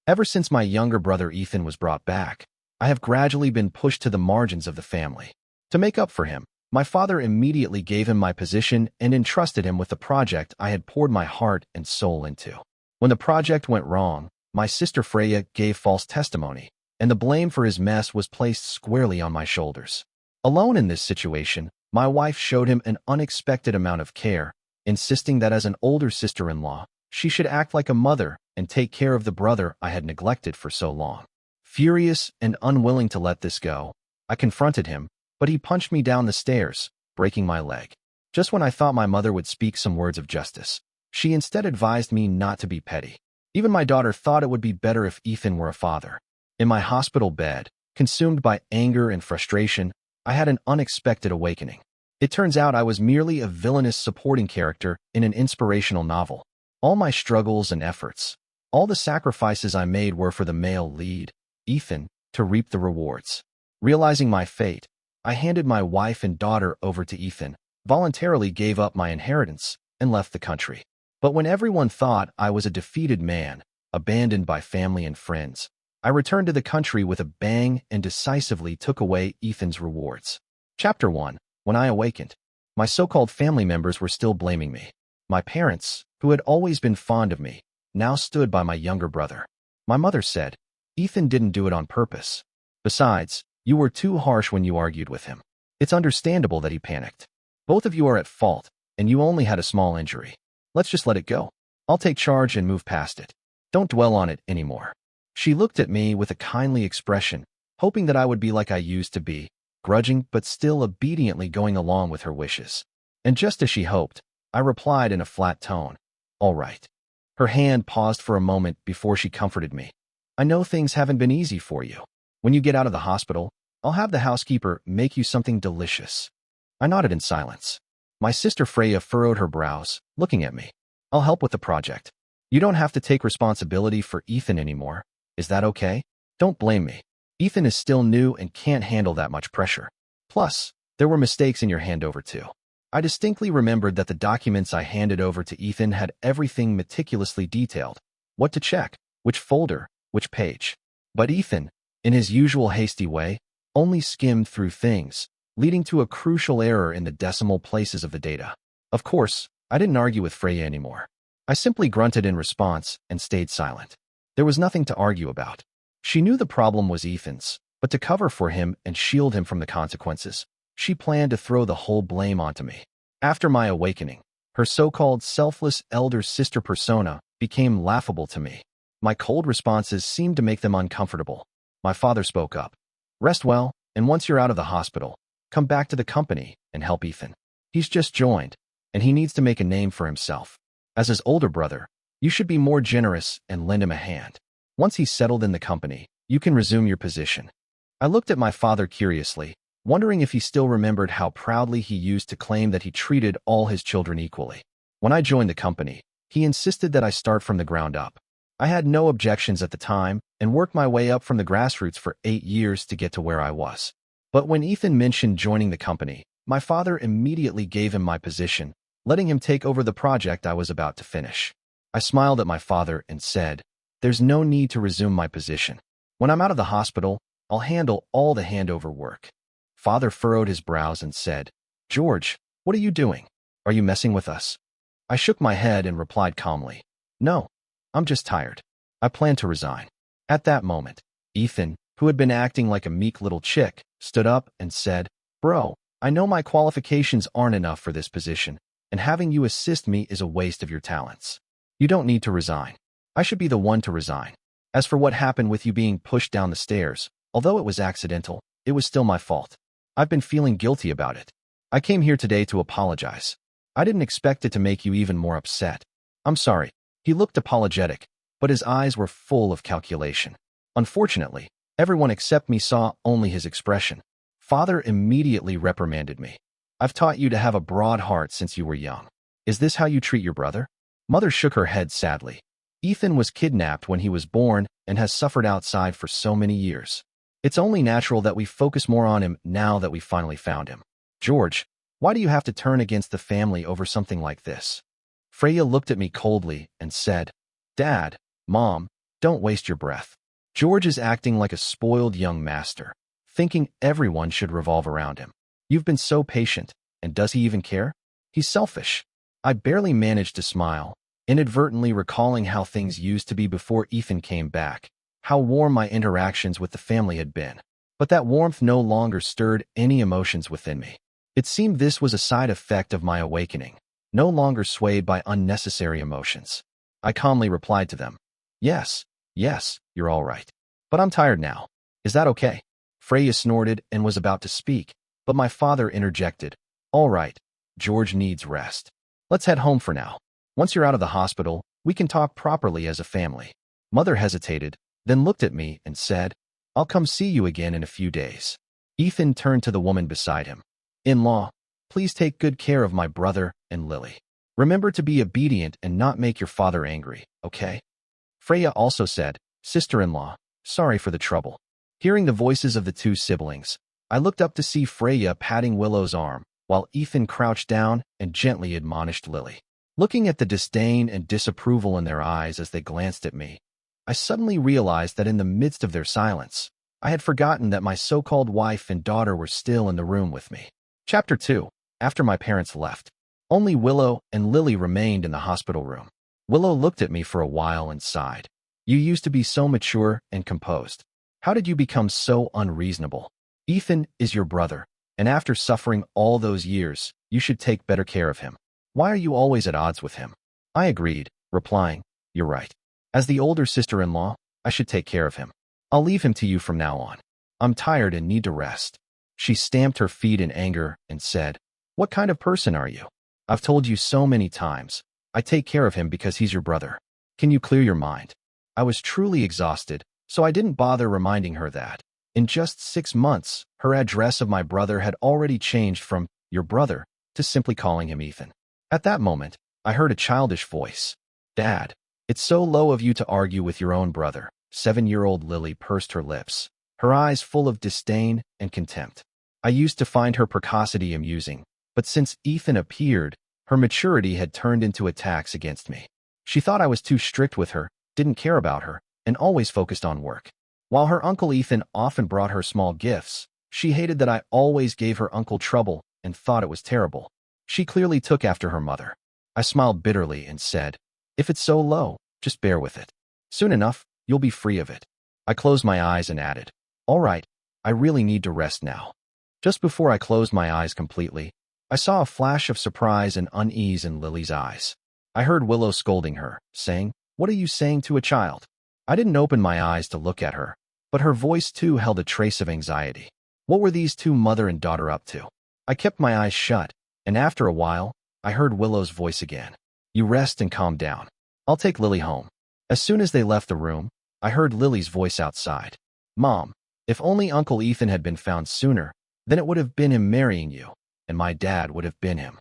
Ever since my younger brother Ethan was brought back, I have gradually been pushed to the margins of the family. To make up for him, my father immediately gave him my position and entrusted him with the project I had poured my heart and soul into. When the project went wrong, my sister Freya gave false testimony, and the blame for his mess was placed squarely on my shoulders. Alone in this situation, my wife showed him an unexpected amount of care, insisting that as an older sister-in-law, she should act like a mother and take care of the brother I had neglected for so long. Furious and unwilling to let this go, I confronted him, but he punched me down the stairs, breaking my leg. Just when I thought my mother would speak some words of justice, she instead advised me not to be petty. Even my daughter thought it would be better if Ethan were a father. In my hospital bed, consumed by anger and frustration, I had an unexpected awakening. It turns out I was merely a villainous supporting character in an inspirational novel. All my struggles and efforts, all the sacrifices I made were for the male lead, Ethan, to reap the rewards. Realizing my fate, I handed my wife and daughter over to Ethan, voluntarily gave up my inheritance, and left the country. But when everyone thought I was a defeated man, abandoned by family and friends, I returned to the country with a bang and decisively took away Ethan's rewards. Chapter 1. When I awakened, my so-called family members were still blaming me. My parents, who had always been fond of me, now stood by my younger brother. My mother said, "Ethan didn't do it on purpose. Besides, you were too harsh when you argued with him. It's understandable that he panicked. Both of you are at fault, and you only had a small injury. Let's just let it go. I'll take charge and move past it. Don't dwell on it anymore." She looked at me with a kindly expression, hoping that I would be like I used to be, grudging but still obediently going along with her wishes. And just as she hoped, I replied in a flat tone, "All right." Her hand paused for a moment before she comforted me. "I know things haven't been easy for you. When you get out of the hospital, I'll have the housekeeper make you something delicious." I nodded in silence. My sister Freya furrowed her brows, looking at me. "I'll help with the project. You don't have to take responsibility for Ethan anymore. Is that okay? Don't blame me. Ethan is still new and can't handle that much pressure. Plus, there were mistakes in your handover too." I distinctly remembered that the documents I handed over to Ethan had everything meticulously detailed. What to check, which folder, which page. But Ethan, in his usual hasty way, only skimmed through things, leading to a crucial error in the decimal places of the data. Of course, I didn't argue with Freya anymore. I simply grunted in response and stayed silent. There was nothing to argue about. She knew the problem was Ethan's, but to cover for him and shield him from the consequences, she planned to throw the whole blame onto me. After my awakening, her so-called selfless elder sister persona became laughable to me. My cold responses seemed to make them uncomfortable. My father spoke up. "Rest well, and once you're out of the hospital, come back to the company and help Ethan. He's just joined, and he needs to make a name for himself. As his older brother, you should be more generous and lend him a hand. Once he's settled in the company, you can resume your position." I looked at my father curiously, wondering if he still remembered how proudly he used to claim that he treated all his children equally. When I joined the company, he insisted that I start from the ground up. I had no objections at the time and worked my way up from the grassroots for 8 years to get to where I was. But when Ethan mentioned joining the company, my father immediately gave him my position, letting him take over the project I was about to finish. I smiled at my father and said, "There's no need to resume my position. When I'm out of the hospital, I'll handle all the handover work." Father furrowed his brows and said, "George, what are you doing? Are you messing with us?" I shook my head and replied calmly, "No, I'm just tired. I plan to resign." At that moment, Ethan, who had been acting like a meek little chick, stood up and said, "Bro, I know my qualifications aren't enough for this position, and having you assist me is a waste of your talents. You don't need to resign. I should be the one to resign. As for what happened with you being pushed down the stairs, although it was accidental, it was still my fault. I've been feeling guilty about it. I came here today to apologize. I didn't expect it to make you even more upset. I'm sorry." He looked apologetic, but his eyes were full of calculation. Unfortunately, everyone except me saw only his expression. Father immediately reprimanded me. "I've taught you to have a broad heart since you were young. Is this how you treat your brother?" Mother shook her head sadly. "Ethan was kidnapped when he was born and has suffered outside for so many years. It's only natural that we focus more on him now that we finally found him. George, why do you have to turn against the family over something like this?" Freya looked at me coldly and said, "Dad, Mom, Don't waste your breath. George is acting like a spoiled young master, thinking everyone should revolve around him. You've been so patient, and does he even care? He's selfish. I barely managed to smile, inadvertently recalling how things used to be before Ethan came back, how warm my interactions with the family had been. But that warmth no longer stirred any emotions within me. It seemed this was a side effect of my awakening, no longer swayed by unnecessary emotions. I calmly replied to them, Yes, you're all right. But I'm tired now. Is that okay? Freya snorted and was about to speak, but my father interjected. All right, George needs rest. Let's head home for now. Once you're out of the hospital, we can talk properly as a family. Mother hesitated, then looked at me and said, I'll come see you again in a few days. Ethan turned to the woman beside him. In-law, please take good care of my brother and Lily. Remember to be obedient and not make your father angry, okay? Freya also said, Sister-in-law, sorry for the trouble. Hearing the voices of the two siblings, I looked up to see Freya patting Willow's arm, while Ethan crouched down and gently admonished Lily. Looking at the disdain and disapproval in their eyes as they glanced at me, I suddenly realized that in the midst of their silence, I had forgotten that my so-called wife and daughter were still in the room with me. Chapter 2. After my parents left, only Willow and Lily remained in the hospital room. Willow looked at me for a while and sighed. You used to be so mature and composed. How did you become so unreasonable? Ethan is your brother, and after suffering all those years, you should take better care of him. Why are you always at odds with him? I agreed, replying, You're right. As the older sister-in-law, I should take care of him. I'll leave him to you from now on. I'm tired and need to rest. She stamped her feet in anger and said, What kind of person are you? I've told you so many times. I take care of him because he's your brother. Can you clear your mind? I was truly exhausted, so I didn't bother reminding her that. In just 6 months, her address of my brother had already changed from your brother to simply calling him Ethan. At that moment, I heard a childish voice. Dad, it's so low of you to argue with your own brother. 7-year-old Lily pursed her lips, her eyes full of disdain and contempt. I used to find her precocity amusing, but since Ethan appeared, her maturity had turned into attacks against me. She thought I was too strict with her, didn't care about her, and always focused on work. While her uncle Ethan often brought her small gifts, she hated that I always gave her uncle trouble and thought it was terrible. She clearly took after her mother. I smiled bitterly and said, If it's so low, just bear with it. Soon enough, you'll be free of it. I closed my eyes and added, All right, I really need to rest now. Just before I closed my eyes completely, I saw a flash of surprise and unease in Lily's eyes. I heard Willow scolding her, saying, What are you saying to a child? I didn't open my eyes to look at her, but her voice too held a trace of anxiety. What were these two mother and daughter up to? I kept my eyes shut, and after a while, I heard Willow's voice again. You rest and calm down. I'll take Lily home. As soon as they left the room, I heard Lily's voice outside. Mom, if only Uncle Ethan had been found sooner, then it would have been him marrying you, and my dad would have been him.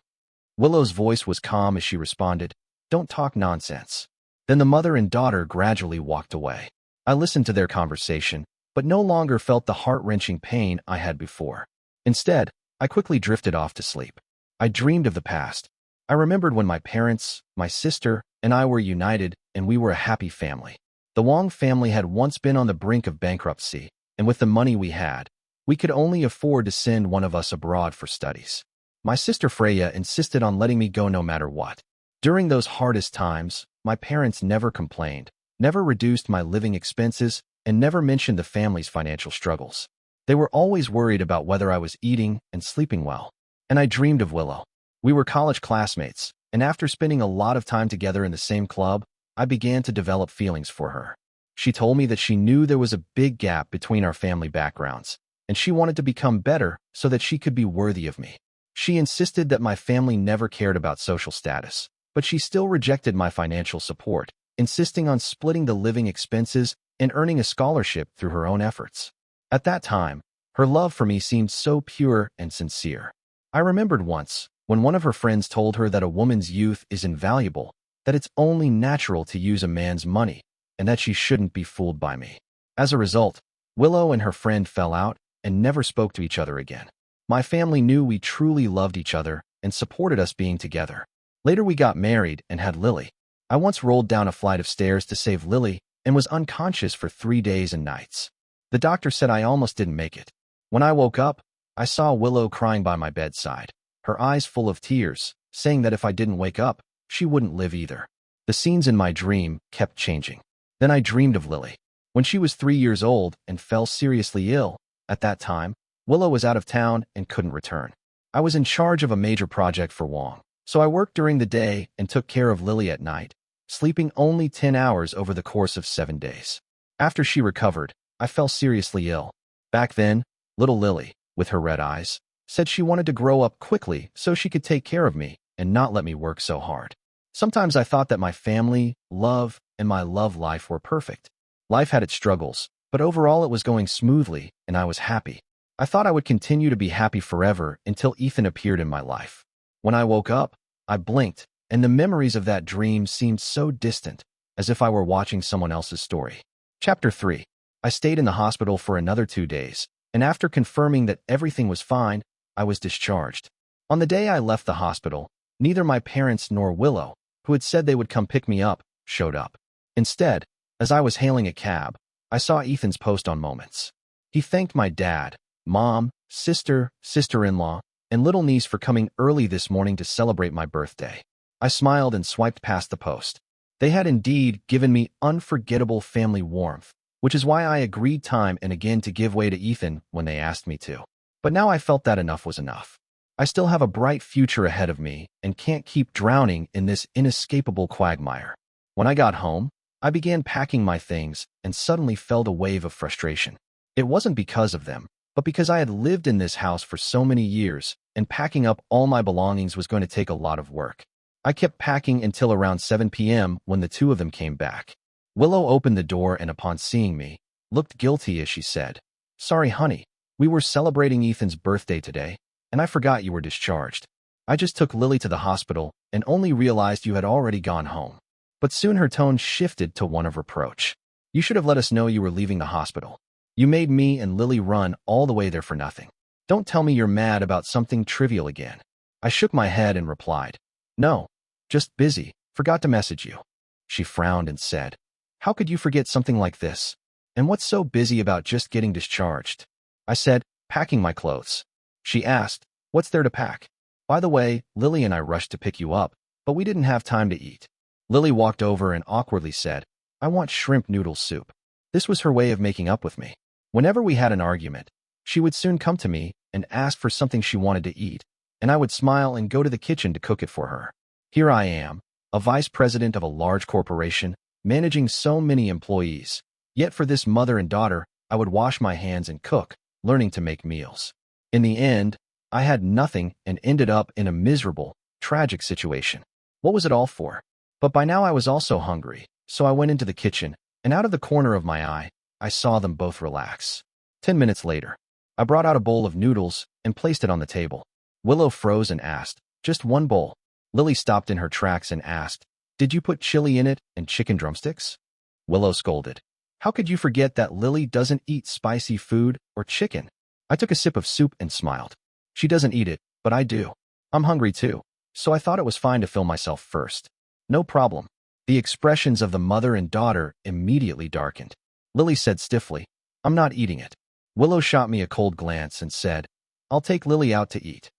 Willow's voice was calm as she responded, Don't talk nonsense. Then the mother and daughter gradually walked away. I listened to their conversation, but no longer felt the heart-wrenching pain I had before. Instead, I quickly drifted off to sleep. I dreamed of the past. I remembered when my parents, my sister, and I were united, and we were a happy family. The Wong family had once been on the brink of bankruptcy, and with the money we had, we could only afford to send one of us abroad for studies. My sister Freya insisted on letting me go no matter what. During those hardest times, my parents never complained, never reduced my living expenses, and never mentioned the family's financial struggles. They were always worried about whether I was eating and sleeping well. And I dreamed of Willow. We were college classmates, and after spending a lot of time together in the same club, I began to develop feelings for her. She told me that she knew there was a big gap between our family backgrounds, and she wanted to become better so that she could be worthy of me. She insisted that my family never cared about social status, but she still rejected my financial support, insisting on splitting the living expenses and earning a scholarship through her own efforts. At that time, her love for me seemed so pure and sincere. I remembered once, when one of her friends told her that a woman's youth is invaluable, that it's only natural to use a man's money, and that she shouldn't be fooled by me. As a result, Willow and her friend fell out and never spoke to each other again. My family knew we truly loved each other and supported us being together. Later we got married and had Lily. I once rolled down a flight of stairs to save Lily, and was unconscious for 3 days and nights. The doctor said I almost didn't make it. When I woke up, I saw Willow crying by my bedside, her eyes full of tears, saying that if I didn't wake up, she wouldn't live either. The scenes in my dream kept changing. Then I dreamed of Lily. When she was 3 years old and fell seriously ill, at that time, Willow was out of town and couldn't return. I was in charge of a major project for Wong, so I worked during the day and took care of Lily at night, sleeping only 10 hours over the course of 7 days. After she recovered, I fell seriously ill. Back then, little Lily, with her red eyes, said she wanted to grow up quickly so she could take care of me and not let me work so hard. Sometimes I thought that my family, love, and my love life were perfect. Life had its struggles, but overall it was going smoothly and I was happy. I thought I would continue to be happy forever until Ethan appeared in my life. When I woke up, I blinked, and the memories of that dream seemed so distant, as if I were watching someone else's story. Chapter 3. I stayed in the hospital for another 2 days, and after confirming that everything was fine, I was discharged. On the day I left the hospital, neither my parents nor Willow, who had said they would come pick me up, showed up. Instead, as I was hailing a cab, I saw Ethan's post on Moments. He thanked my dad, mom, sister, sister-in-law, and little niece for coming early this morning to celebrate my birthday. I smiled and swiped past the post. They had indeed given me unforgettable family warmth, which is why I agreed time and again to give way to Ethan when they asked me to. But now I felt that enough was enough. I still have a bright future ahead of me and can't keep drowning in this inescapable quagmire. When I got home, I began packing my things and suddenly felt a wave of frustration. It wasn't because of them, but because I had lived in this house for so many years, and packing up all my belongings was going to take a lot of work. I kept packing until around 7 p.m. when the two of them came back. Willow opened the door and upon seeing me, looked guilty as she said, "Sorry, honey, we were celebrating Ethan's birthday today, and I forgot you were discharged. I just took Lily to the hospital and only realized you had already gone home." But soon her tone shifted to one of reproach. "You should have let us know you were leaving the hospital. You made me and Lily run all the way there for nothing. Don't tell me you're mad about something trivial again." I shook my head and replied, "No, just busy, forgot to message you." She frowned and said, "How could you forget something like this? And what's so busy about just getting discharged?" I said, "Packing my clothes." She asked, "What's there to pack? By the way, Lily and I rushed to pick you up, but we didn't have time to eat." Lily walked over and awkwardly said, "I want shrimp noodle soup." This was her way of making up with me. Whenever we had an argument, she would soon come to me and ask for something she wanted to eat, and I would smile and go to the kitchen to cook it for her. Here I am, a vice president of a large corporation, managing so many employees. Yet for this mother and daughter, I would wash my hands and cook, learning to make meals. In the end, I had nothing and ended up in a miserable, tragic situation. What was it all for? But by now I was also hungry, so I went into the kitchen, and out of the corner of my eye, I saw them both relax. 10 minutes later, I brought out a bowl of noodles and placed it on the table. Willow froze and asked, "Just one bowl?" Lily stopped in her tracks and asked, "Did you put chili in it and chicken drumsticks?" Willow scolded, "How could you forget that Lily doesn't eat spicy food or chicken?" I took a sip of soup and smiled. She doesn't eat it, but I do. I'm hungry too, so I thought it was fine to fill myself first. No problem. The expressions of the mother and daughter immediately darkened. Lily said stiffly, "I'm not eating it." Willow shot me a cold glance and said, "I'll take Lily out to eat."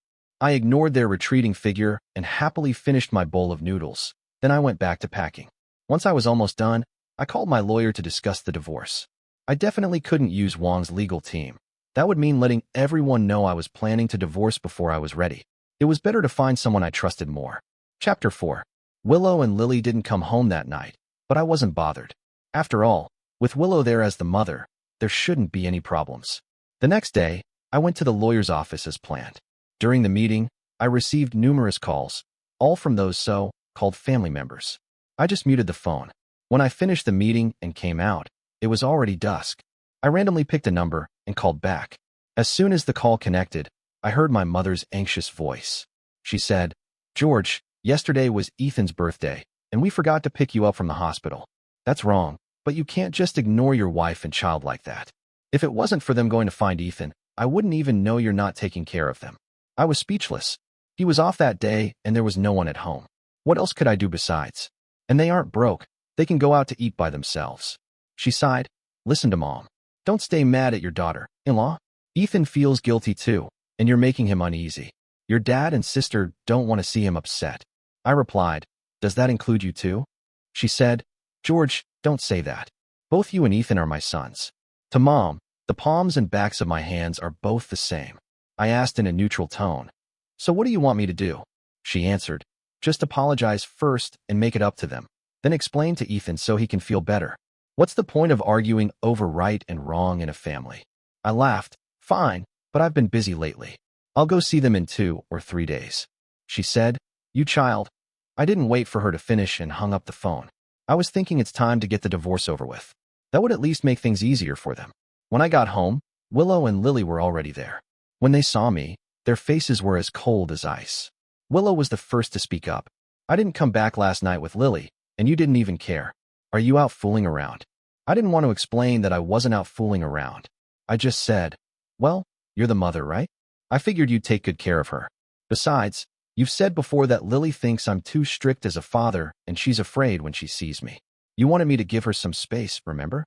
I ignored their retreating figure and happily finished my bowl of noodles. Then I went back to packing. Once I was almost done, I called my lawyer to discuss the divorce. I definitely couldn't use Wong's legal team. That would mean letting everyone know I was planning to divorce before I was ready. It was better to find someone I trusted more. Chapter 4. Willow and Lily didn't come home that night, but I wasn't bothered. After all, with Willow there as the mother, there shouldn't be any problems. The next day, I went to the lawyer's office as planned. During the meeting, I received numerous calls, all from those so-called family members. I just muted the phone. When I finished the meeting and came out, it was already dusk. I randomly picked a number and called back. As soon as the call connected, I heard my mother's anxious voice. She said, "George, yesterday was Ethan's birthday, and we forgot to pick you up from the hospital. That's wrong, but you can't just ignore your wife and child like that. If it wasn't for them going to find Ethan, I wouldn't even know you're not taking care of them." I was speechless. He was off that day, and there was no one at home. What else could I do besides? And they aren't broke. They can go out to eat by themselves. She sighed. Listen to Mom. Don't stay mad at your daughter-in-law. Ethan feels guilty too, and you're making him uneasy. Your dad and sister don't want to see him upset. I replied, does that include you too? She said, George, don't say that. Both you and Ethan are my sons. To Mom, the palms and backs of my hands are both the same. I asked in a neutral tone. So what do you want me to do? She answered, just apologize first and make it up to them. Then explain to Ethan so he can feel better. What's the point of arguing over right and wrong in a family? I laughed. Fine, but I've been busy lately. I'll go see them in 2 or 3 days. She said, you child. I didn't wait for her to finish and hung up the phone. I was thinking it's time to get the divorce over with. That would at least make things easier for them. When I got home, Willow and Lily were already there. When they saw me, their faces were as cold as ice. Willow was the first to speak up. I didn't come back last night with Lily, and you didn't even care. Are you out fooling around? I didn't want to explain that I wasn't out fooling around. I just said, well, you're the mother, right? I figured you'd take good care of her. Besides, you've said before that Lily thinks I'm too strict as a father and she's afraid when she sees me. You wanted me to give her some space, remember?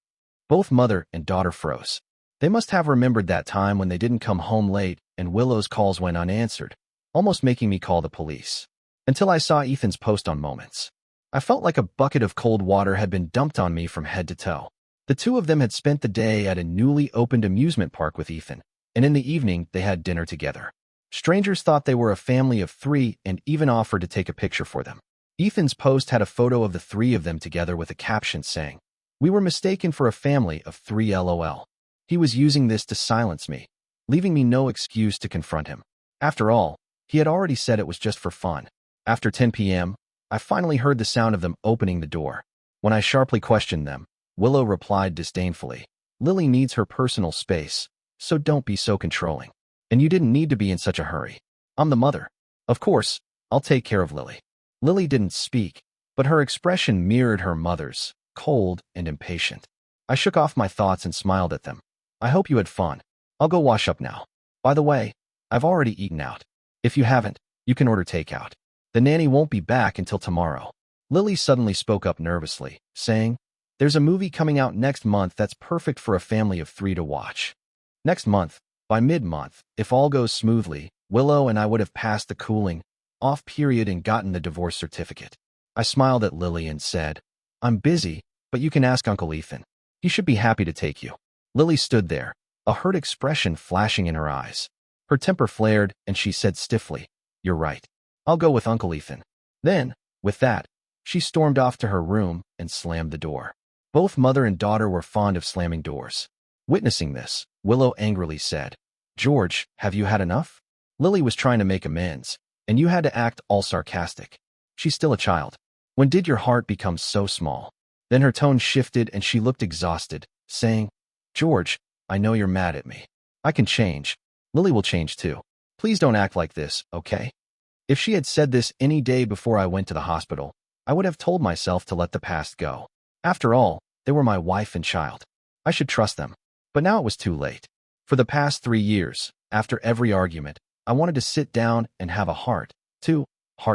Both mother and daughter froze. They must have remembered that time when they didn't come home late and Willow's calls went unanswered, almost making me call the police. Until I saw Ethan's post on Moments. I felt like a bucket of cold water had been dumped on me from head to toe. The two of them had spent the day at a newly opened amusement park with Ethan, and in the evening they had dinner together. Strangers thought they were a family of 3 and even offered to take a picture for them. Ethan's post had a photo of the 3 of them together with a caption saying, we were mistaken for a family of 3 LOL. He was using this to silence me, leaving me no excuse to confront him. After all, he had already said it was just for fun. After 10 p.m., I finally heard the sound of them opening the door. When I sharply questioned them, Willow replied disdainfully, Lily needs her personal space, so don't be so controlling. And you didn't need to be in such a hurry. I'm the mother. Of course, I'll take care of Lily. Lily didn't speak, but her expression mirrored her mother's, cold and impatient. I shook off my thoughts and smiled at them. I hope you had fun. I'll go wash up now. By the way, I've already eaten out. If you haven't, you can order takeout. The nanny won't be back until tomorrow. Lily suddenly spoke up nervously, saying, there's a movie coming out next month that's perfect for a family of 3 to watch. Next month, by mid-month, if all goes smoothly, Willow and I would have passed the cooling off period and gotten the divorce certificate. I smiled at Lily and said, I'm busy, but you can ask Uncle Ethan. He should be happy to take you. Lily stood there, a hurt expression flashing in her eyes. Her temper flared, and she said stiffly, you're right. I'll go with Uncle Ethan. Then, with that, she stormed off to her room and slammed the door. Both mother and daughter were fond of slamming doors. Witnessing this, Willow angrily said, George, have you had enough? Lily was trying to make amends, and you had to act all sarcastic. She's still a child. When did your heart become so small? Then her tone shifted and she looked exhausted, saying, George, I know you're mad at me. I can change. Lily will change too. Please don't act like this, okay? If she had said this any day before I went to the hospital, I would have told myself to let the past go. After all, they were my wife and child. I should trust them. But now it was too late. For the past 3 years, after every argument, I wanted to sit down and have a heart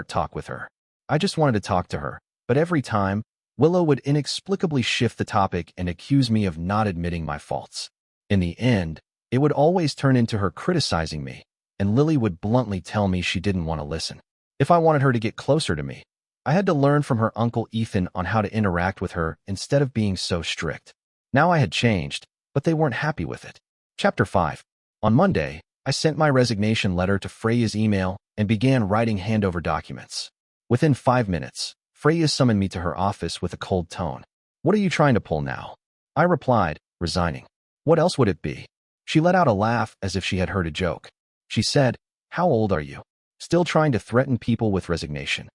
talk with her. I just wanted to talk to her, but every time, Willow would inexplicably shift the topic and accuse me of not admitting my faults. In the end, it would always turn into her criticizing me, and Lily would bluntly tell me she didn't want to listen. If I wanted her to get closer to me, I had to learn from her Uncle Ethan on how to interact with her instead of being so strict. Now I had changed, but they weren't happy with it. Chapter 5. On Monday, I sent my resignation letter to Freya's email and began writing handover documents. Within 5 minutes, Freya summoned me to her office with a cold tone. What are you trying to pull now? I replied, resigning. What else would it be? She let out a laugh as if she had heard a joke. She said, how old are you? Still trying to threaten people with resignation.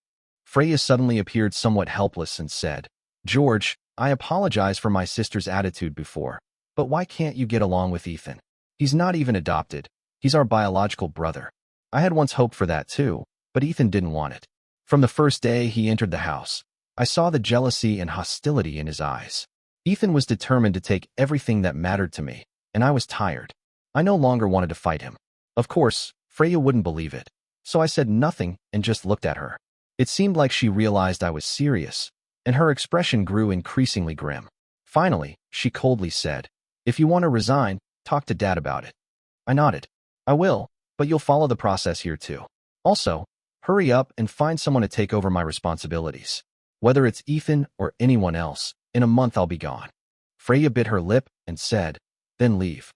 Freya suddenly appeared somewhat helpless and said, George, I apologize for my sister's attitude before, but why can't you get along with Ethan? He's not even adopted. He's our biological brother. I had once hoped for that too, but Ethan didn't want it. From the first day he entered the house, I saw the jealousy and hostility in his eyes. Ethan was determined to take everything that mattered to me, and I was tired. I no longer wanted to fight him. Of course, Freya wouldn't believe it, so I said nothing and just looked at her. It seemed like she realized I was serious, and her expression grew increasingly grim. Finally, she coldly said, "If you want to resign, talk to Dad about it." I nodded. "I will, but you'll follow the process here too. Also, hurry up and find someone to take over my responsibilities. Whether it's Ethan or anyone else, in a month I'll be gone." Freya bit her lip and said, "Then leave."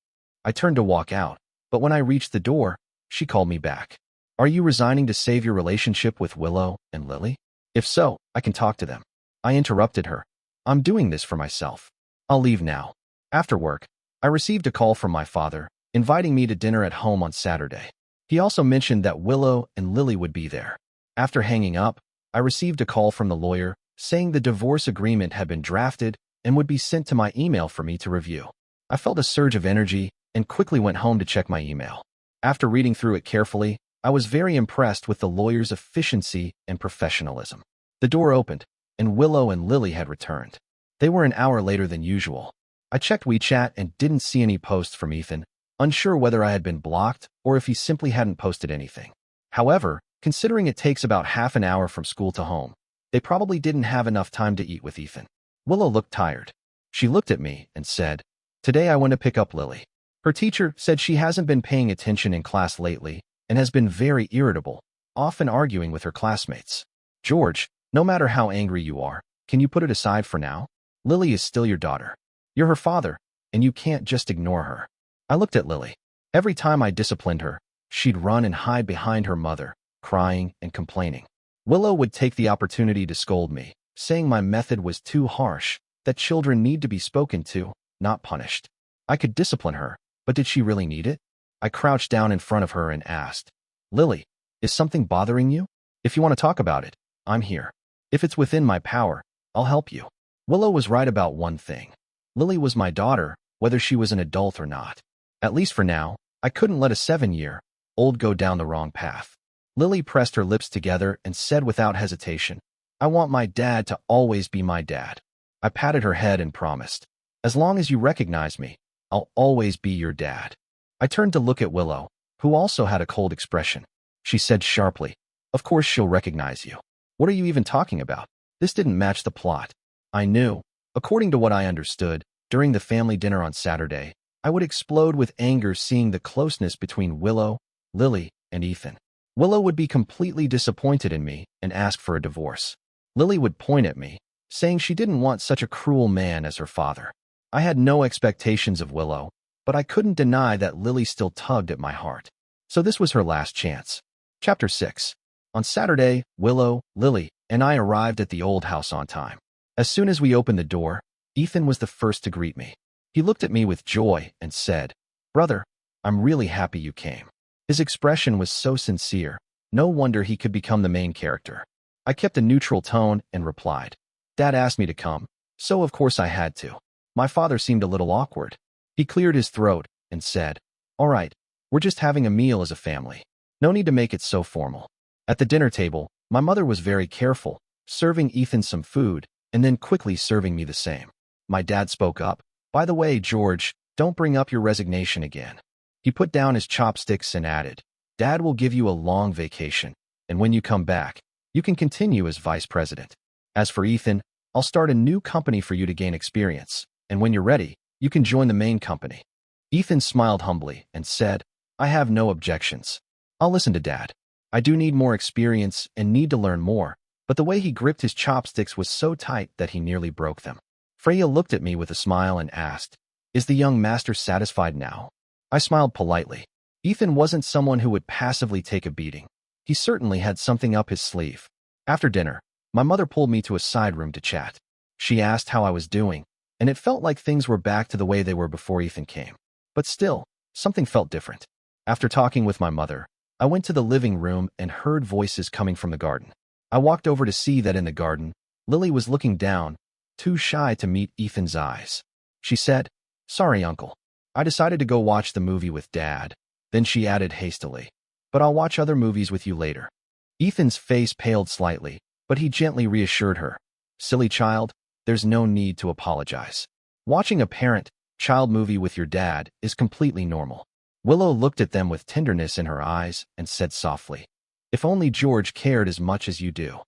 I turned to walk out, but when I reached the door, she called me back. "Are you resigning to save your relationship with Willow and Lily? If so, I can talk to them." I interrupted her. "I'm doing this for myself. I'll leave now." After work, I received a call from my father, inviting me to dinner at home on Saturday. He also mentioned that Willow and Lily would be there. After hanging up, I received a call from the lawyer saying the divorce agreement had been drafted and would be sent to my email for me to review. I felt a surge of energy and quickly went home to check my email. After reading through it carefully, I was very impressed with the lawyer's efficiency and professionalism. The door opened, and Willow and Lily had returned. They were an hour later than usual. I checked WeChat and didn't see any posts from Ethan, unsure whether I had been blocked or if he simply hadn't posted anything. However, considering it takes about half an hour from school to home, they probably didn't have enough time to eat with Ethan. Willow looked tired. She looked at me and said, "Today I went to pick up Lily. Her teacher said she hasn't been paying attention in class lately and has been very irritable, often arguing with her classmates. George, no matter how angry you are, can you put it aside for now? Lily is still your daughter. You're her father, and you can't just ignore her." I looked at Lily. Every time I disciplined her, she'd run and hide behind her mother, crying and complaining. Willow would take the opportunity to scold me, saying my method was too harsh, that children need to be spoken to, not punished. I could discipline her, but did she really need it? I crouched down in front of her and asked, "Lily, is something bothering you? If you want to talk about it, I'm here. If it's within my power, I'll help you." Willow was right about one thing. Lily was my daughter, whether she was an adult or not. At least for now, I couldn't let a 7-year-old go down the wrong path. Lily pressed her lips together and said without hesitation, "I want my dad to always be my dad." I patted her head and promised, "As long as you recognize me, I'll always be your dad." I turned to look at Willow, who also had a cold expression. She said sharply, "Of course she'll recognize you. What are you even talking about?" This didn't match the plot. I knew, according to what I understood, during the family dinner on Saturday, I would explode with anger seeing the closeness between Willow, Lily, and Ethan. Willow would be completely disappointed in me and ask for a divorce. Lily would point at me, saying she didn't want such a cruel man as her father. I had no expectations of Willow, but I couldn't deny that Lily still tugged at my heart. So this was her last chance. Chapter 6. On Saturday, Willow, Lily, and I arrived at the old house on time. As soon as we opened the door, Ethan was the first to greet me. He looked at me with joy and said, "Brother, I'm really happy you came." His expression was so sincere, no wonder he could become the main character. I kept a neutral tone and replied, "Dad asked me to come, so of course I had to." My father seemed a little awkward. He cleared his throat and said, "All right, we're just having a meal as a family. No need to make it so formal." At the dinner table, my mother was very careful, serving Ethan some food and then quickly serving me the same. My dad spoke up, "By the way, George, don't bring up your resignation again." He put down his chopsticks and added, "Dad will give you a long vacation, and when you come back, you can continue as vice president. As for Ethan, I'll start a new company for you to gain experience, and when you're ready, you can join the main company." Ethan smiled humbly and said, "I have no objections. I'll listen to Dad. I do need more experience and need to learn more," but the way he gripped his chopsticks was so tight that he nearly broke them. Freya looked at me with a smile and asked, "Is the young master satisfied now?" I smiled politely. Ethan wasn't someone who would passively take a beating. He certainly had something up his sleeve. After dinner, my mother pulled me to a side room to chat. She asked how I was doing, and it felt like things were back to the way they were before Ethan came. But still, something felt different. After talking with my mother, I went to the living room and heard voices coming from the garden. I walked over to see that in the garden, Lily was looking down, too shy to meet Ethan's eyes. She said, "Sorry, Uncle. I decided to go watch the movie with Dad." Then she added hastily, "But I'll watch other movies with you later." Ethan's face paled slightly, but he gently reassured her, "Silly child, there's no need to apologize. Watching a parent-child movie with your dad is completely normal." Willow looked at them with tenderness in her eyes and said softly, "If only George cared as much as you do."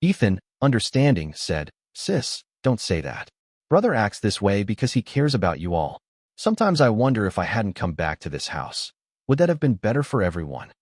Ethan, understanding, said, "Sis, don't say that. Brother acts this way because he cares about you all. Sometimes I wonder if I hadn't come back to this house. Would that have been better for everyone?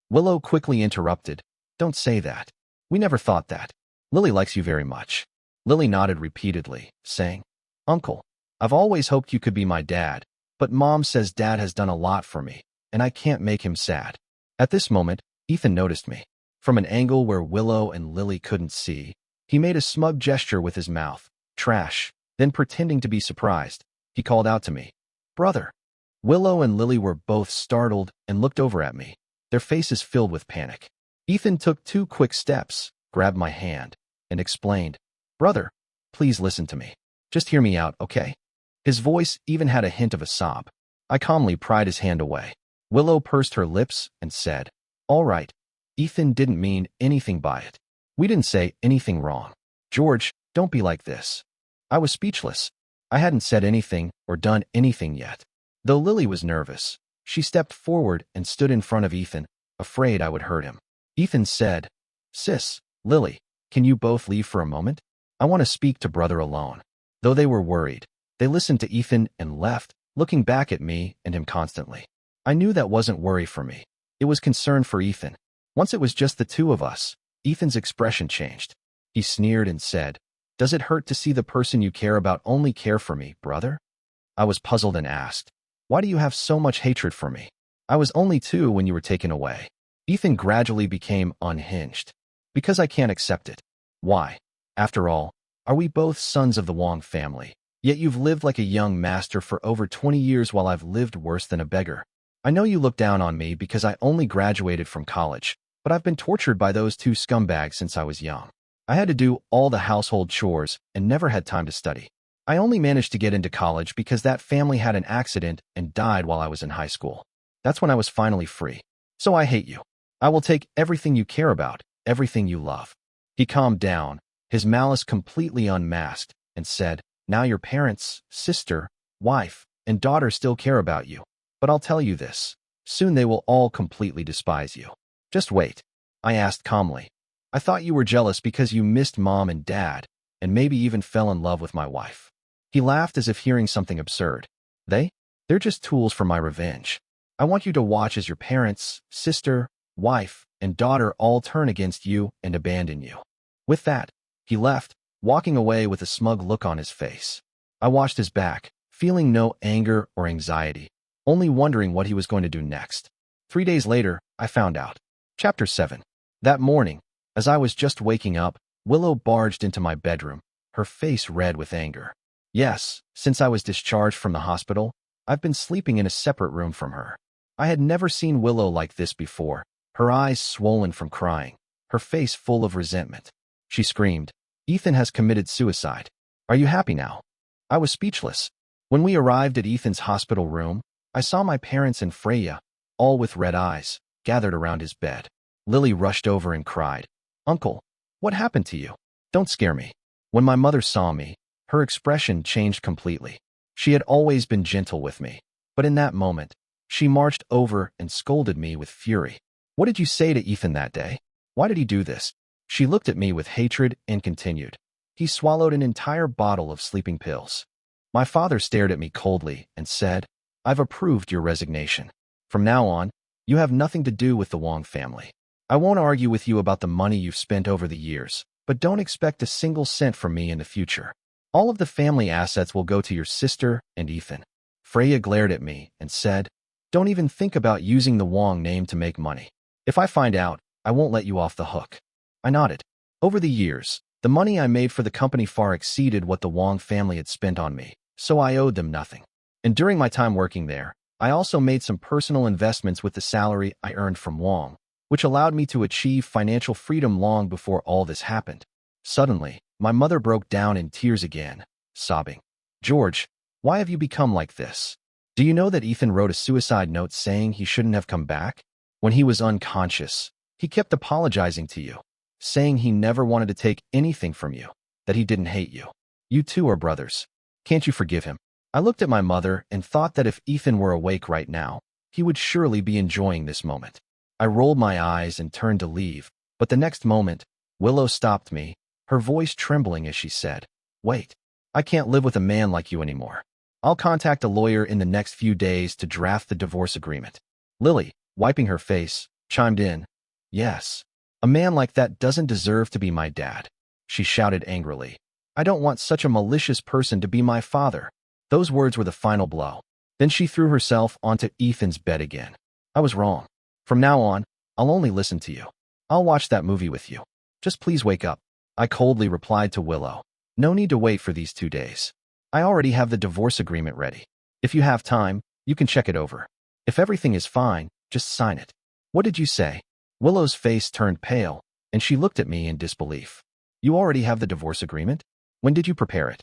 Willow quickly interrupted. Don't say that. We never thought that. Lily likes you very much. Lily nodded repeatedly, saying, Uncle, I've always hoped you could be my dad, but Mom says Dad has done a lot for me, and I can't make him sad. At this moment, Ethan noticed me. From an angle where Willow and Lily couldn't see, he made a smug gesture with his mouth. Trash. Then, pretending to be surprised, he called out to me, Brother. Willow and Lily were both startled and looked over at me, their faces filled with panic. Ethan took 2 quick steps, grabbed my hand, and explained, Brother, please listen to me. Just hear me out, okay? His voice even had a hint of a sob. I calmly pried his hand away. Willow pursed her lips and said, All right. Ethan didn't mean anything by it. We didn't say anything wrong. George, don't be like this. I was speechless. I hadn't said anything or done anything yet. Though Lily was nervous, she stepped forward and stood in front of Ethan, afraid I would hurt him. Ethan said, Sis, Lily, can you both leave for a moment? I want to speak to Brother alone. Though they were worried, they listened to Ethan and left, looking back at me and him constantly. I knew that wasn't worry for me. It was concern for Ethan. Once it was just the 2 of us, Ethan's expression changed. He sneered and said, Does it hurt to see the person you care about only care for me, brother? I was puzzled and asked, Why do you have so much hatred for me? I was only 2 when you were taken away. Ethan gradually became unhinged. Because I can't accept it. Why? After all, are we both sons of the Wong family? Yet you've lived like a young master for over 20 years while I've lived worse than a beggar. I know you look down on me because I only graduated from college, but I've been tortured by those 2 scumbags since I was young. I had to do all the household chores and never had time to study. I only managed to get into college because that family had an accident and died while I was in high school. That's when I was finally free. So I hate you. I will take everything you care about, everything you love. He calmed down, his malice completely unmasked, and said, Now your parents, sister, wife, and daughter still care about you. But I'll tell you this. Soon they will all completely despise you. Just wait. I asked calmly. I thought you were jealous because you missed Mom and Dad, and maybe even fell in love with my wife. He laughed as if hearing something absurd. They're just tools for my revenge. I want you to watch as your parents, sister, wife, and daughter all turn against you and abandon you. With that, he left, walking away with a smug look on his face. I watched his back, feeling no anger or anxiety, only wondering what he was going to do next. 3 days later, I found out. Chapter 7. That morning, as I was just waking up, Willow barged into my bedroom, her face red with anger. Yes, since I was discharged from the hospital, I've been sleeping in a separate room from her. I had never seen Willow like this before, her eyes swollen from crying, her face full of resentment. She screamed, Ethan has committed suicide. Are you happy now? I was speechless. When we arrived at Ethan's hospital room, I saw my parents and Freya, all with red eyes, gathered around his bed. Lily rushed over and cried, Uncle, what happened to you? Don't scare me. When my mother saw me, her expression changed completely. She had always been gentle with me, but in that moment, she marched over and scolded me with fury. What did you say to Ethan that day? Why did he do this? She looked at me with hatred and continued. He swallowed an entire bottle of sleeping pills. My father stared at me coldly and said, I've approved your resignation. From now on, you have nothing to do with the Wong family. I won't argue with you about the money you've spent over the years, but don't expect a single cent from me in the future. All of the family assets will go to your sister and Ethan. Freya glared at me and said, Don't even think about using the Wong name to make money. If I find out, I won't let you off the hook. I nodded. Over the years, the money I made for the company far exceeded what the Wong family had spent on me, so I owed them nothing. And during my time working there, I also made some personal investments with the salary I earned from Wong, which allowed me to achieve financial freedom long before all this happened. Suddenly, my mother broke down in tears again, sobbing. George, why have you become like this? Do you know that Ethan wrote a suicide note saying he shouldn't have come back? When he was unconscious, he kept apologizing to you, saying he never wanted to take anything from you, that he didn't hate you. You two are brothers. Can't you forgive him? I looked at my mother and thought that if Ethan were awake right now, he would surely be enjoying this moment. I rolled my eyes and turned to leave, but the next moment, Willow stopped me, her voice trembling as she said, Wait. I can't live with a man like you anymore. I'll contact a lawyer in the next few days to draft the divorce agreement. Lily, wiping her face, chimed in. Yes. A man like that doesn't deserve to be my dad. She shouted angrily. I don't want such a malicious person to be my father. Those words were the final blow. Then she threw herself onto Ethan's bed again. I was wrong. From now on, I'll only listen to you. I'll watch that movie with you. Just please wake up. I coldly replied to Willow. No need to wait for these 2 days. I already have the divorce agreement ready. If you have time, you can check it over. If everything is fine, just sign it. What did you say? Willow's face turned pale, and she looked at me in disbelief. You already have the divorce agreement? When did you prepare it?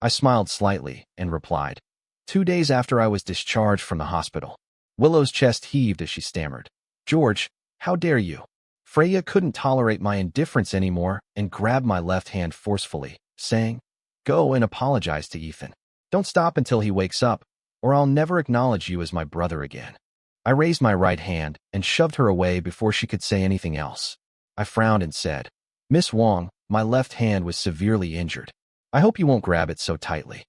I smiled slightly and replied. 2 days after I was discharged from the hospital. Willow's chest heaved as she stammered. George, how dare you? Freya couldn't tolerate my indifference anymore and grabbed my left hand forcefully, saying, Go and apologize to Ethan. Don't stop until he wakes up, or I'll never acknowledge you as my brother again. I raised my right hand and shoved her away before she could say anything else. I frowned and said, Miss Wong, my left hand was severely injured. I hope you won't grab it so tightly.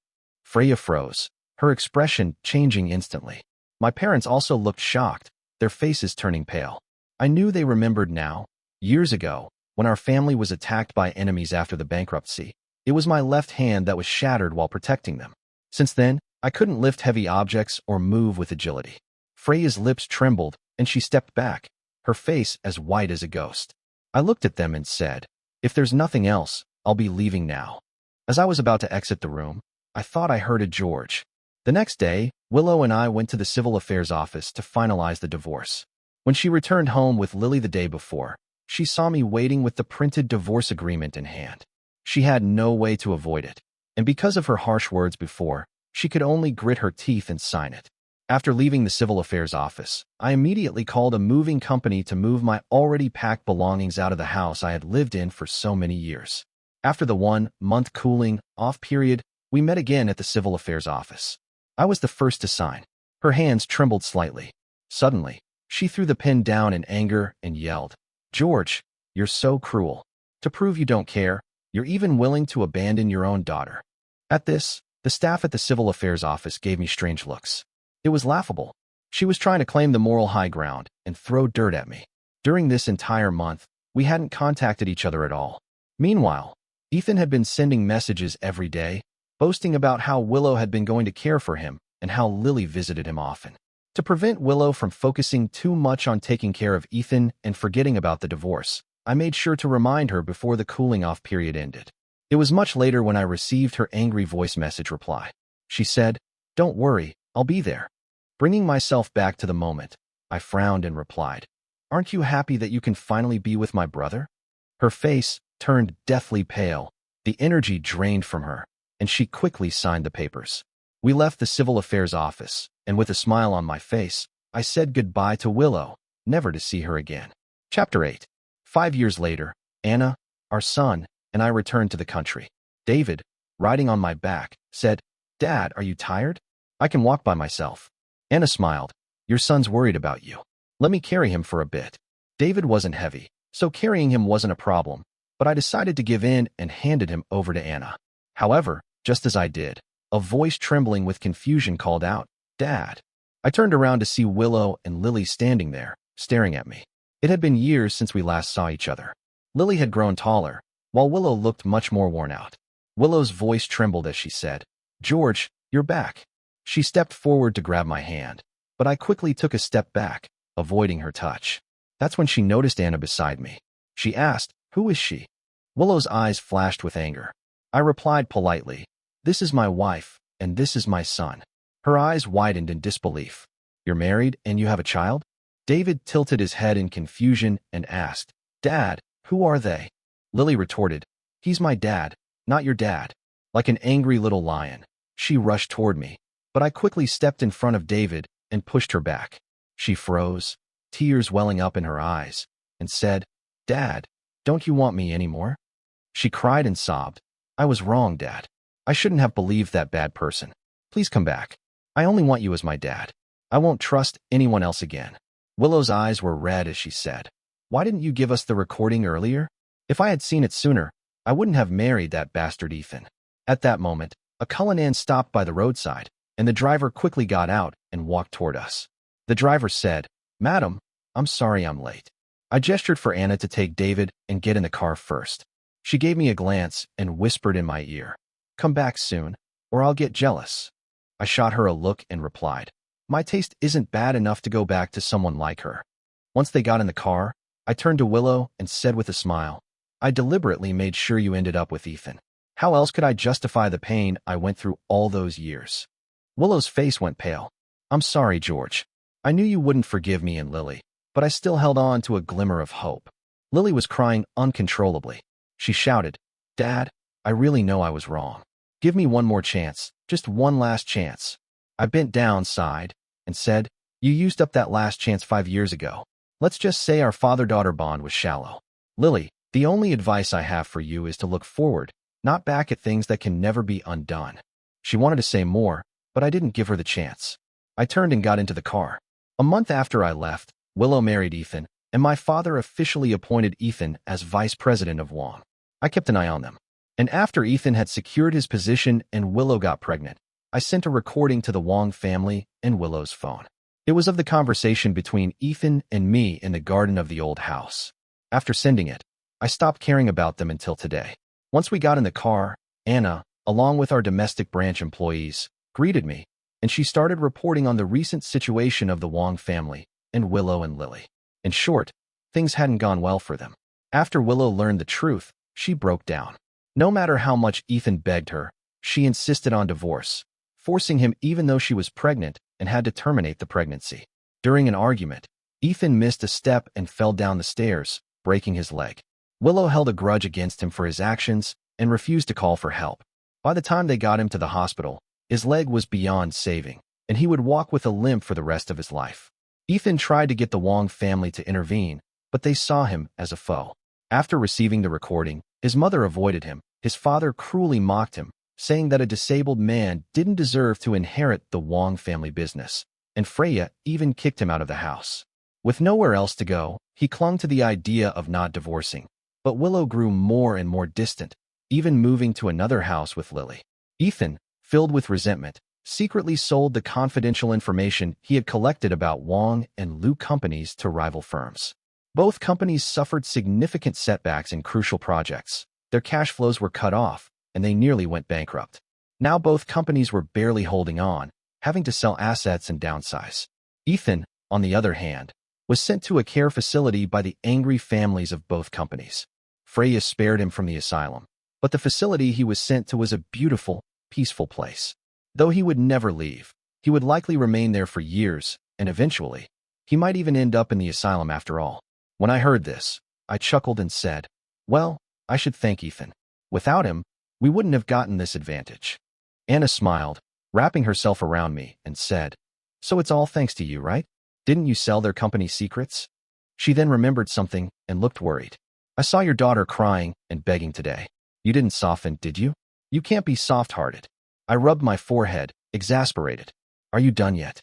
Freya froze, her expression changing instantly. My parents also looked shocked, their faces turning pale. I knew they remembered now. Years ago, when our family was attacked by enemies after the bankruptcy, it was my left hand that was shattered while protecting them. Since then, I couldn't lift heavy objects or move with agility. Freya's lips trembled, and she stepped back, her face as white as a ghost. I looked at them and said, If there's nothing else, I'll be leaving now. As I was about to exit the room, I thought I heard a George. The next day, Willow and I went to the Civil Affairs office to finalize the divorce. When she returned home with Lily the day before, she saw me waiting with the printed divorce agreement in hand. She had no way to avoid it, and because of her harsh words before, she could only grit her teeth and sign it. After leaving the Civil Affairs office, I immediately called a moving company to move my already packed belongings out of the house I had lived in for so many years. After the 1-month cooling-off period, we met again at the Civil Affairs office. I was the first to sign. Her hands trembled slightly. Suddenly, she threw the pen down in anger and yelled, George, you're so cruel. To prove you don't care, you're even willing to abandon your own daughter. At this, the staff at the Civil Affairs office gave me strange looks. It was laughable. She was trying to claim the moral high ground and throw dirt at me. During this entire month, we hadn't contacted each other at all. Meanwhile, Ethan had been sending messages every day, boasting about how Willow had been going to care for him and how Lily visited him often. To prevent Willow from focusing too much on taking care of Ethan and forgetting about the divorce, I made sure to remind her before the cooling-off period ended. It was much later when I received her angry voice message reply. She said, Don't worry, I'll be there. Bringing myself back to the moment, I frowned and replied, Aren't you happy that you can finally be with my brother? Her face turned deathly pale, the energy drained from her, and she quickly signed the papers. We left the Civil Affairs office, and with a smile on my face, I said goodbye to Willow, never to see her again. Chapter 8. 5 years later, Anna, our son, and I returned to the country. David, riding on my back, said, Dad, are you tired? I can walk by myself. Anna smiled. Your son's worried about you. Let me carry him for a bit. David wasn't heavy, so carrying him wasn't a problem, but I decided to give in and handed him over to Anna. However, just as I did, a voice trembling with confusion called out, Dad. I turned around to see Willow and Lily standing there, staring at me. It had been years since we last saw each other. Lily had grown taller, while Willow looked much more worn out. Willow's voice trembled as she said, George, you're back. She stepped forward to grab my hand, but I quickly took a step back, avoiding her touch. That's when she noticed Anna beside me. She asked, Who is she? Willow's eyes flashed with anger. I replied politely, This is my wife, and this is my son. Her eyes widened in disbelief. You're married and you have a child? David tilted his head in confusion and asked, Dad, who are they? Lily retorted, He's my dad, not your dad. Like an angry little lion, she rushed toward me, but I quickly stepped in front of David and pushed her back. She froze, tears welling up in her eyes, and said, Dad, don't you want me anymore? She cried and sobbed. I was wrong, Dad. I shouldn't have believed that bad person. Please come back. I only want you as my dad. I won't trust anyone else again. Willow's eyes were red as she said, Why didn't you give us the recording earlier? If I had seen it sooner, I wouldn't have married that bastard Ethan. At that moment, A Cullinan stopped by the roadside, and the driver quickly got out and walked toward us. The driver said, "Madam, I'm sorry I'm late." I gestured for Anna to take David and get in the car first. She gave me a glance and whispered in my ear, "Come back soon, or I'll get jealous." I shot her a look and replied, "My taste isn't bad enough to go back to someone like her." Once they got in the car, I turned to Willow and said with a smile, "I deliberately made sure you ended up with Ethan. How else could I justify the pain I went through all those years?" Willow's face went pale. "I'm sorry, George. I knew you wouldn't forgive me and Lily, but I still held on to a glimmer of hope." Lily was crying uncontrollably. She shouted, "Dad, I really know I was wrong. Give me one more chance, just one last chance." I bent down, sighed, and said, "You used up that last chance 5 years ago. Let's just say our father-daughter bond was shallow. Lily, the only advice I have for you is to look forward, not back at things that can never be undone." She wanted to say more, but I didn't give her the chance. I turned and got into the car. A month after I left, Willow married Ethan, and my father officially appointed Ethan as vice president of Wong. I kept an eye on them. And after Ethan had secured his position and Willow got pregnant, I sent a recording to the Wong family and Willow's phone. It was of the conversation between Ethan and me in the garden of the old house. After sending it, I stopped caring about them until today. Once we got in the car, Anna, along with our domestic branch employees, greeted me, and she started reporting on the recent situation of the Wong family and Willow and Lily. In short, things hadn't gone well for them. After Willow learned the truth, she broke down. No matter how much Ethan begged her, she insisted on divorce, forcing him even though she was pregnant and had to terminate the pregnancy. During an argument, Ethan missed a step and fell down the stairs, breaking his leg. Willow held a grudge against him for his actions and refused to call for help. By the time they got him to the hospital, his leg was beyond saving, and he would walk with a limp for the rest of his life. Ethan tried to get the Wong family to intervene, but they saw him as a foe. After receiving the recording, his mother avoided him. His father cruelly mocked him, saying that a disabled man didn't deserve to inherit the Wong family business, and Freya even kicked him out of the house. With nowhere else to go, he clung to the idea of not divorcing, but Willow grew more and more distant, even moving to another house with Lily. Ethan, filled with resentment, secretly sold the confidential information he had collected about Wong and Liu companies to rival firms. Both companies suffered significant setbacks in crucial projects. Their cash flows were cut off, and they nearly went bankrupt. Now both companies were barely holding on, having to sell assets and downsize. Ethan, on the other hand, was sent to a care facility by the angry families of both companies. Freya spared him from the asylum, but the facility he was sent to was a beautiful, peaceful place. Though he would never leave, he would likely remain there for years, and eventually, he might even end up in the asylum after all. When I heard this, I chuckled and said, "Well, I should thank Ethan. Without him, we wouldn't have gotten this advantage." Anna smiled, wrapping herself around me, and said, "So it's all thanks to you, right? Didn't you sell their company secrets?" She then remembered something and looked worried. "I saw your daughter crying and begging today. You didn't soften, did you? You can't be soft-hearted." I rubbed my forehead, exasperated. "Are you done yet?"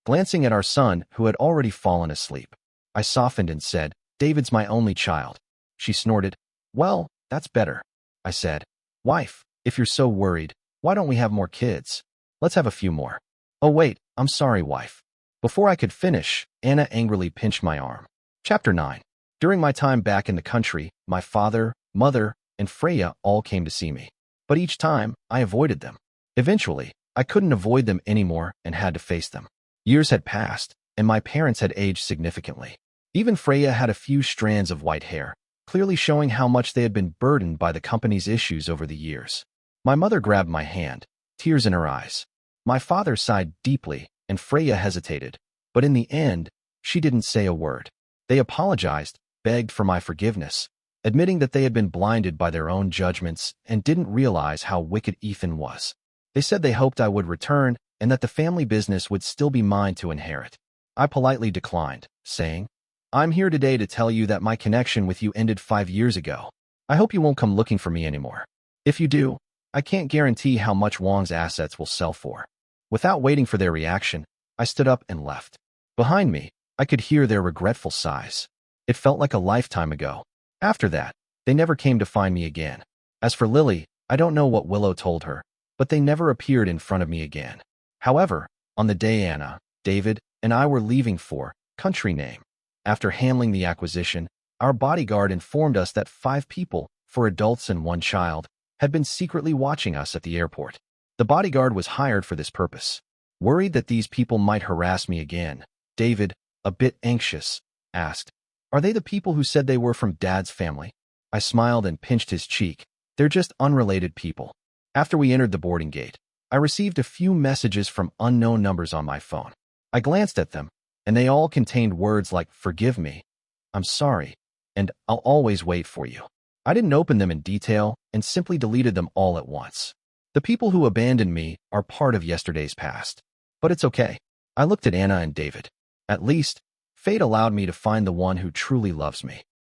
Glancing at our son, who had already fallen asleep, I softened and said, "David's my only child." She snorted. "Well, that's better," I said. "Wife, if you're so worried, why don't we have more kids? Let's have a few more." "Oh wait, I'm sorry, wife." Before I could finish, Anna angrily pinched my arm. Chapter 9. During my time back in the country, my father, mother, and Freya all came to see me. But each time, I avoided them. Eventually, I couldn't avoid them anymore and had to face them. Years had passed, and my parents had aged significantly. Even Freya had a few strands of white hair, clearly showing how much they had been burdened by the company's issues over the years. My mother grabbed my hand, tears in her eyes. My father sighed deeply, and Freya hesitated, but in the end, she didn't say a word. They apologized, begged for my forgiveness, admitting that they had been blinded by their own judgments and didn't realize how wicked Ethan was. They said they hoped I would return and that the family business would still be mine to inherit. I politely declined, saying, "I'm here today to tell you that my connection with you ended 5 years ago. I hope you won't come looking for me anymore. If you do, I can't guarantee how much Wong's assets will sell for." Without waiting for their reaction, I stood up and left. Behind me, I could hear their regretful sighs. It felt like a lifetime ago. After that, they never came to find me again. As for Lily, I don't know what Willow told her, but they never appeared in front of me again. However, on the day Anna, David, and I were leaving for country name, after handling the acquisition, our bodyguard informed us that 5 people, 4 adults and 1 child, had been secretly watching us at the airport. The bodyguard was hired for this purpose. Worried that these people might harass me again, David, a bit anxious, asked, "Are they the people who said they were from Dad's family?" I smiled and pinched his cheek. "They're just unrelated people." After we entered the boarding gate, I received a few messages from unknown numbers on my phone. I glanced at them, and they all contained words like "forgive me," "I'm sorry," and "I'll always wait for you." I didn't open them in detail and simply deleted them all at once. The people who abandoned me are part of yesterday's past. But it's okay. I looked at Anna and David. At least, fate allowed me to find the one who truly loves me.